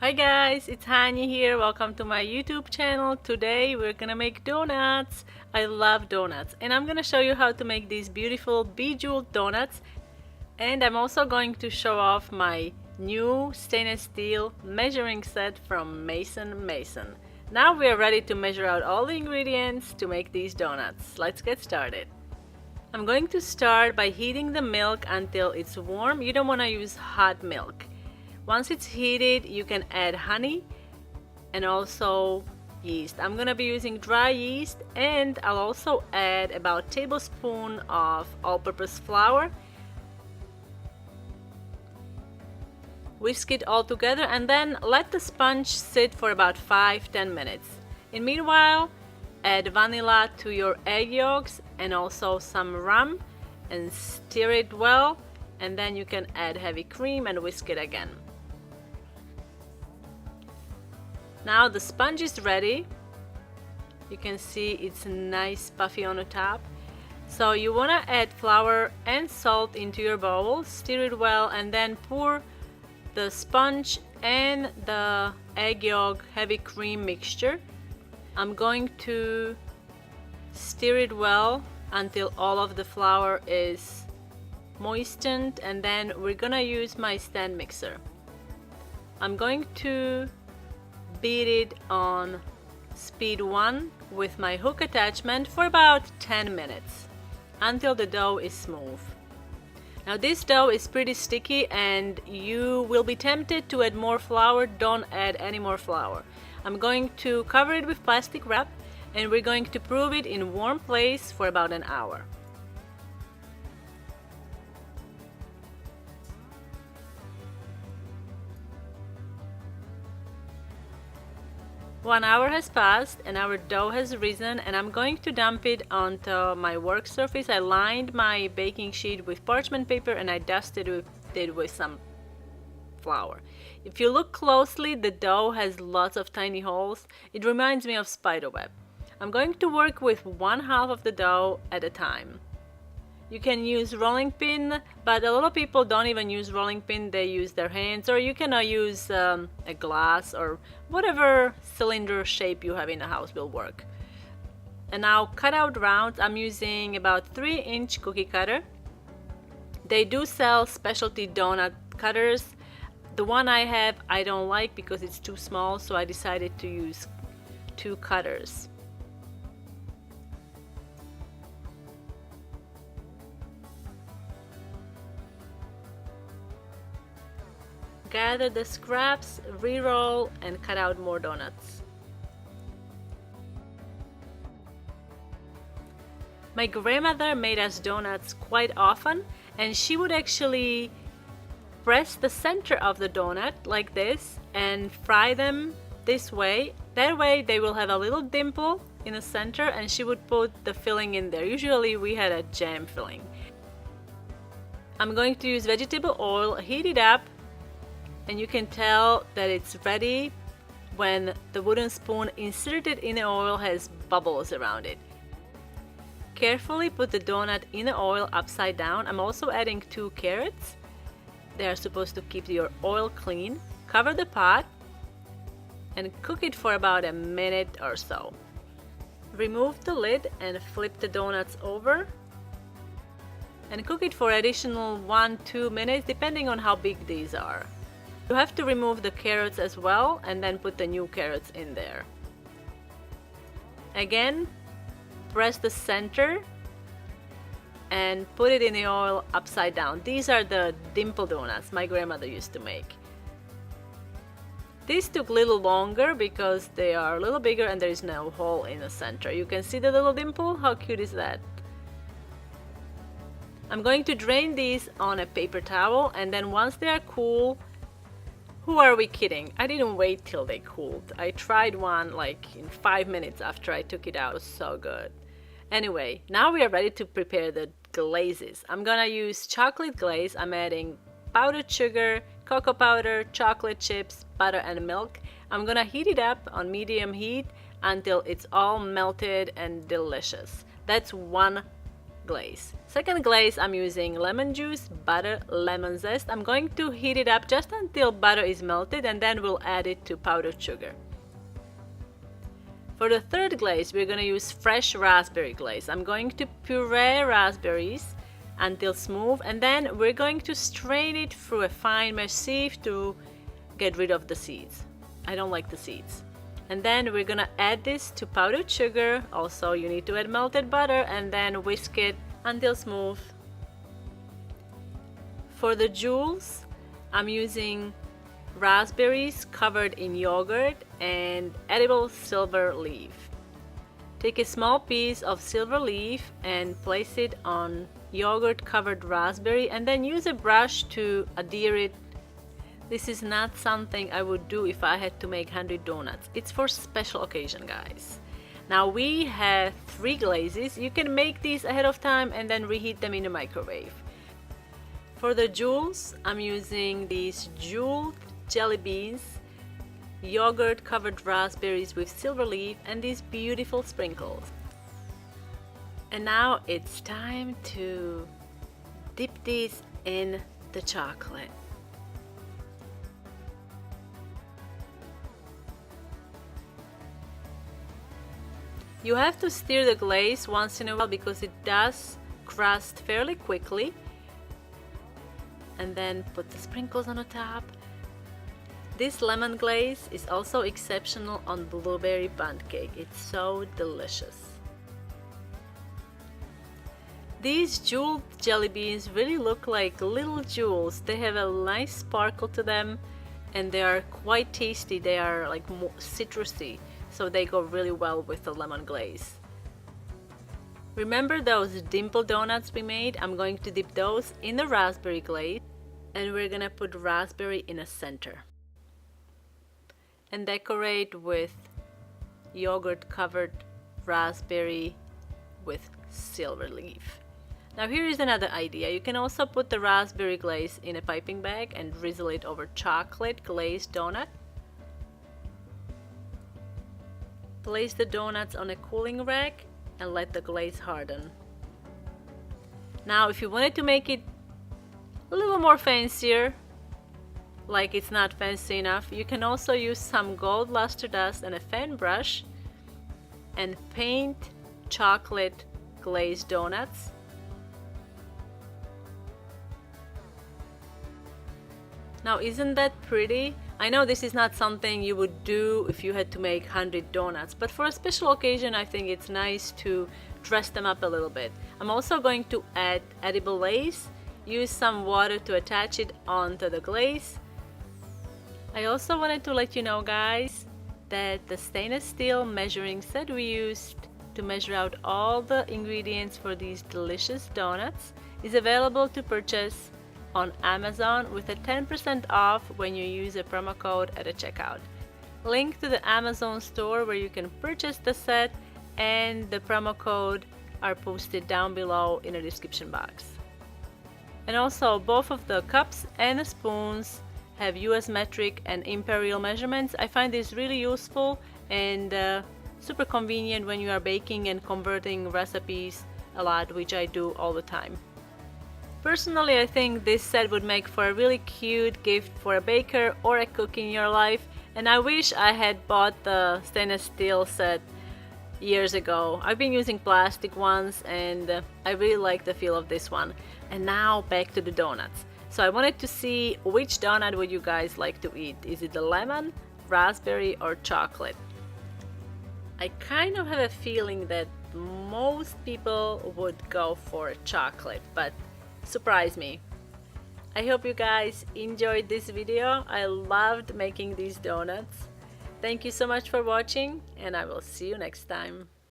Hi guys, it's Hani here. Welcome to my YouTube channel. Today we're gonna make donuts. I love donuts and I'm gonna show you how to make these beautiful bejeweled donuts. And I'm also going to show off my new stainless steel measuring set from Maison. Now we are ready to measure out all the ingredients to make these donuts. Let's get started. I'm going to start by heating the milk until it's warm. You don't want to use hot milk. Once it's heated, you can add honey and also yeast. I'm gonna be using dry yeast, and I'll also add about a tablespoon of all-purpose flour. Whisk it all together and then let the sponge sit for about 5-10 minutes. In meanwhile, add vanilla to your egg yolks and also some rum and stir it well, and then you can add heavy cream and whisk it again. Now the sponge is ready. You can see it's nice puffy on the top. So you want to add flour and salt into your bowl, stir it well, and then pour the sponge and the egg yolk heavy cream mixture. I'm going to stir it well until all of the flour is moistened, and then we're gonna use my stand mixer. I'm going to beat it on speed 1 with my hook attachment for about 10 minutes until the dough is smooth. Now this dough is pretty sticky and you will be tempted to add more flour. Don't add any more flour. I'm going to cover it with plastic wrap and we're going to prove it in warm place for about an hour. One hour has passed and our dough has risen, and I'm going to dump it onto my work surface. I lined my baking sheet with parchment paper and I dusted it with some flour. If you look closely, the dough has lots of tiny holes. It reminds me of spiderweb. I'm going to work with one half of the dough at a time. You can use rolling pin, but a lot of people don't even use rolling pin. They use their hands, or you can use a glass or whatever cylinder shape you have in the house will work. And now cut out rounds. I'm using about 3-inch cookie cutter. They do sell specialty donut cutters. The one I have I don't like because it's too small, so I decided to use 2 cutters. Gather the scraps, re-roll, and cut out more donuts. My grandmother made us donuts quite often, and she would actually press the center of the donut like this and fry them this way. That way they will have a little dimple in the center, and she would put the filling in there. Usually we had a jam filling. I'm going to use vegetable oil, heat it up, and you can tell that it's ready when the wooden spoon inserted in the oil has bubbles around it. Carefully put the donut in the oil upside down. I'm also adding 2 carrots. They are supposed to keep your oil clean. Cover the pot and cook it for about a minute or so. Remove the lid and flip the donuts over and cook it for additional 1-2 minutes depending on how big these are. You have to remove the carrots as well and then put the new carrots in there. Again, press the center and put it in the oil upside down. These are the dimple donuts my grandmother used to make. These took a little longer because they are a little bigger and there is no hole in the center. You can see the little dimple? How cute is that? I'm going to drain these on a paper towel, and then once they are cool, who are we kidding? I didn't wait till they cooled. I tried one like in 5 minutes after I took it out. It was so good. Anyway, now we are ready to prepare the glazes. I'm gonna use chocolate glaze. I'm adding powdered sugar, cocoa powder, chocolate chips, butter, and milk. I'm gonna heat it up on medium heat until it's all melted and delicious. That's 1 glaze. Second glaze, I'm using lemon juice, butter, lemon zest. I'm going to heat it up just until butter is melted, and then we'll add it to powdered sugar. For the third glaze, we're going to use fresh raspberry glaze. I'm going to puree raspberries until smooth, and then we're going to strain it through a fine mesh sieve to get rid of the seeds. I don't like the seeds. And then we're gonna add this to powdered sugar. Also, you need to add melted butter and then whisk it until smooth. For the jewels, I'm using raspberries covered in yogurt and edible silver leaf. Take a small piece of silver leaf and place it on yogurt covered raspberry, and then use a brush to adhere it. This is not something I would do if I had to make 100 donuts. It's for special occasion, guys. Now we have 3 glazes. You can make these ahead of time and then reheat them in the microwave. For the jewels, I'm using these jeweled jelly beans, yogurt covered raspberries with silver leaf, and these beautiful sprinkles. And now it's time to dip these in the chocolate. You have to stir the glaze once in a while because it does crust fairly quickly. And then put the sprinkles on the top. This lemon glaze is also exceptional on blueberry bundt cake. It's so delicious. These jeweled jelly beans really look like little jewels. They have a nice sparkle to them and they are quite tasty. They are like more citrusy, so they go really well with the lemon glaze. Remember those dimple donuts we made? I'm going to dip those in the raspberry glaze, and we're gonna put raspberry in the center. And decorate with yogurt covered raspberry with silver leaf. Now here is another idea. You can also put the raspberry glaze in a piping bag and drizzle it over chocolate glazed donut. Place the donuts on a cooling rack and let the glaze harden. Now if you wanted to make it a little more fancier, like it's not fancy enough, you can also use some gold luster dust and a fan brush and paint chocolate glazed donuts. Now isn't that pretty? I know this is not something you would do if you had to make 100 donuts, but for a special occasion I think it's nice to dress them up a little bit. I'm also going to add edible lace, use some water to attach it onto the glaze. I also wanted to let you know, guys, that the stainless steel measuring set we used to measure out all the ingredients for these delicious donuts is available to purchase on Amazon with a 10% off when you use a promo code at the checkout. Link to the Amazon store where you can purchase the set and the promo code are posted down below in the description box. And also both of the cups and the spoons have US metric and imperial measurements. I find this really useful and super convenient when you are baking and converting recipes a lot, which I do all the time. Personally, I think this set would make for a really cute gift for a baker or a cook in your life, and I wish I had bought the stainless steel set years ago. I've been using plastic ones and I really like the feel of this one. And now back to the donuts. So I wanted to see which donut would you guys like to eat. Is it the lemon, raspberry, or chocolate? I kind of have a feeling that most people would go for chocolate, but surprise me. I hope you guys enjoyed this video. I loved making these donuts. Thank you so much for watching, and I will see you next time.